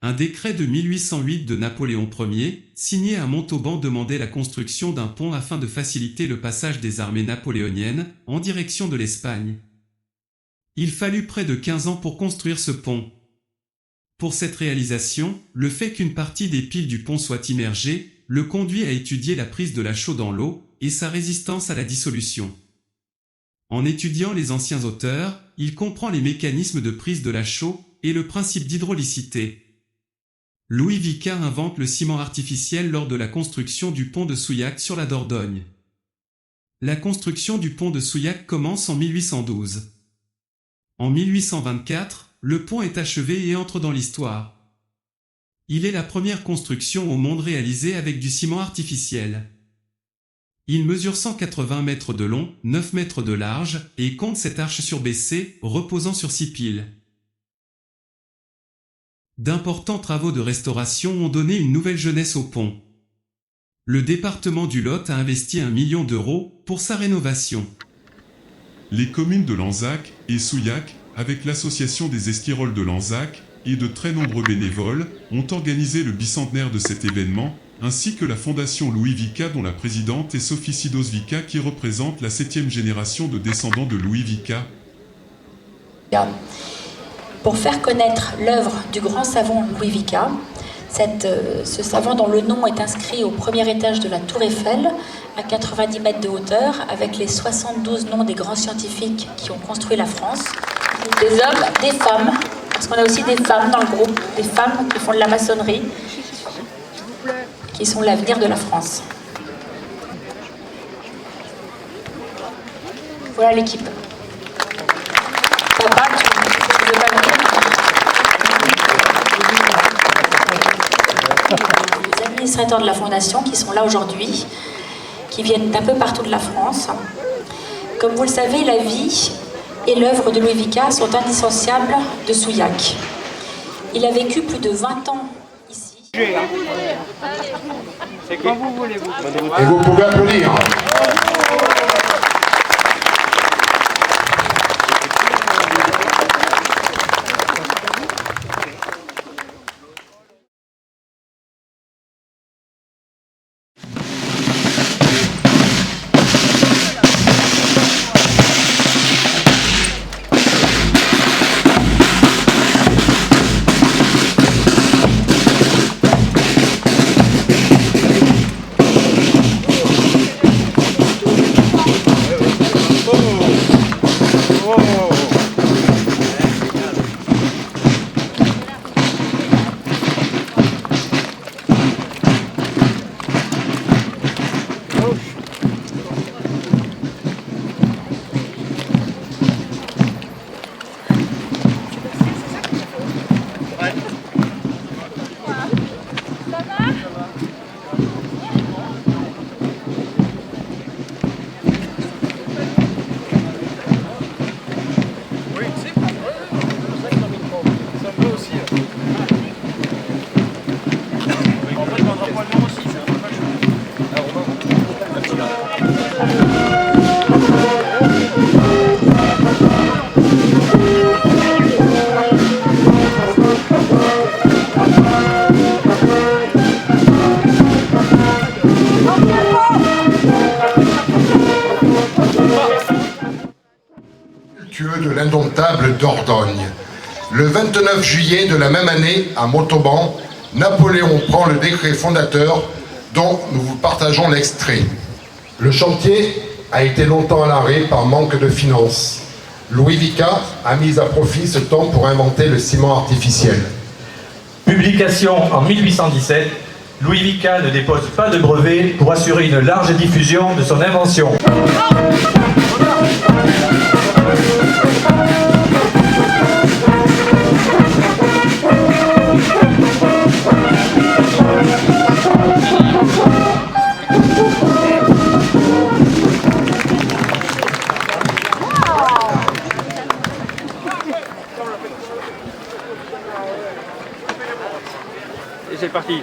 Un décret de 1808 de Napoléon Ier, signé à Montauban, demandait la construction d'un pont afin de faciliter le passage des armées napoléoniennes en direction de l'Espagne. Il fallut près de 15 ans pour construire ce pont. Pour cette réalisation, le fait qu'une partie des piles du pont soit immergée, le conduit à étudier la prise de la chaux dans l'eau et sa résistance à la dissolution. En étudiant les anciens auteurs, il comprend les mécanismes de prise de la chaux et le principe d'hydraulicité. Louis Vicat invente le ciment artificiel lors de la construction du pont de Souillac sur la Dordogne. La construction du pont de Souillac commence en 1812. En 1824, le pont est achevé et entre dans l'histoire. Il est la première construction au monde réalisée avec du ciment artificiel. Il mesure 180 mètres de long, 9 mètres de large, et compte 7 arches surbaissées, reposant sur 6 piles. D'importants travaux de restauration ont donné une nouvelle jeunesse au pont. Le département du Lot a investi 1 million d'euros pour sa rénovation. Les communes de Lanzac et Souillac, avec l'association des Esquiroles de Lanzac et de très nombreux bénévoles, ont organisé le bicentenaire de cet événement, ainsi que la fondation Louis Vicat dont la présidente est Sophie Sidos Vicat qui représente la 7e génération de descendants de Louis Vicat. Pour faire connaître l'œuvre du grand savant Louis Vicat, ce savant dont le nom est inscrit au premier étage de la Tour Eiffel, à 90 mètres de hauteur, avec les 72 noms des grands scientifiques qui ont construit la France, des hommes, des femmes, parce qu'on a aussi des femmes dans le groupe, des femmes qui font de la maçonnerie, qui sont l'avenir de la France. Voilà l'équipe. Papa, tu veux pas venir ? Les administrateurs de la Fondation qui sont là aujourd'hui, qui viennent d'un peu partout de la France. Comme vous le savez, la vie et l'œuvre de Louis Vicat sont indissociables de Souillac. Il a vécu plus de 20 ans ici. C'est quand vous voulez, vous. Et vous pouvez applaudir. De l'indomptable Dordogne. Le 29 juillet de la même année, à Montauban, Napoléon prend le décret fondateur dont nous vous partageons l'extrait. Le chantier a été longtemps à l'arrêt par manque de finances. Louis Vicat a mis à profit ce temps pour inventer le ciment artificiel. Publication en 1817, Louis Vicat ne dépose pas de brevet pour assurer une large diffusion de son invention. Et c'est parti.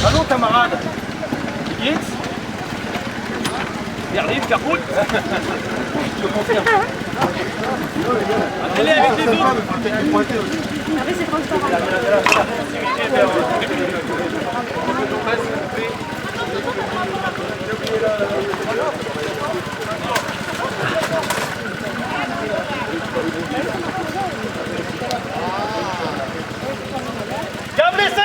Allô camarade, Gitz, Berlin, Capoute. Je confirme. Allez avec les autres. Ah oui, c'est transparent. Gars blessé.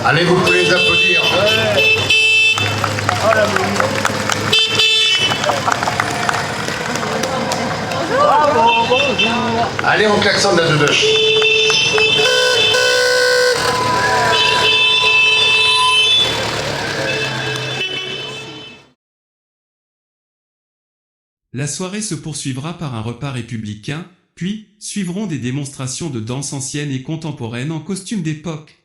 Allez, vous pouvez les applaudir. Allez, on klaxonne la deux. La soirée se poursuivra par un repas républicain, puis suivront des démonstrations de danse ancienne et contemporaine en costume d'époque.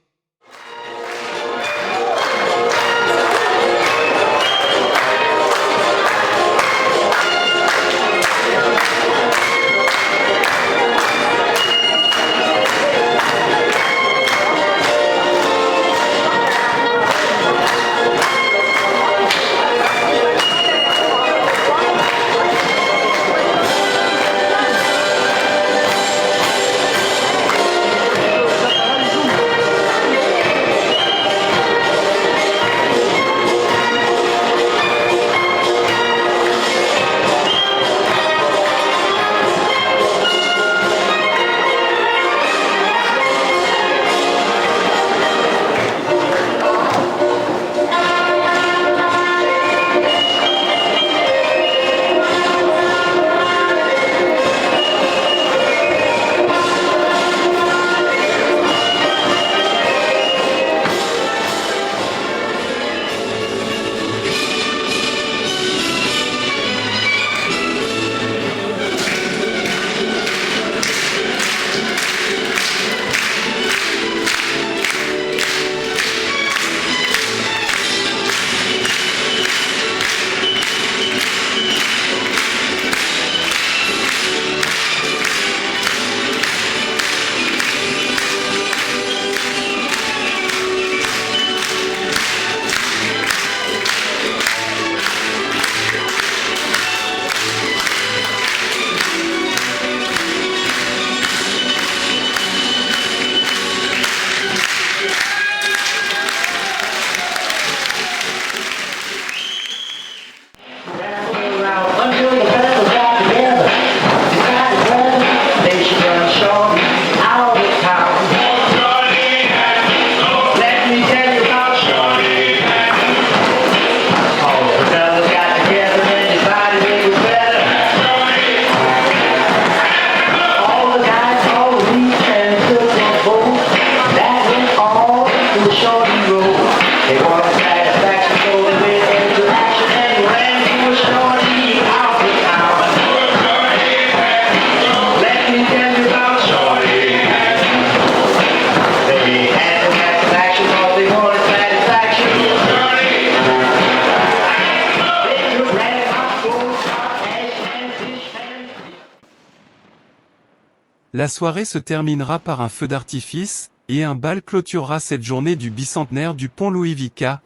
La soirée se terminera par un feu d'artifice, et un bal clôturera cette journée du bicentenaire du pont Louis Vicat,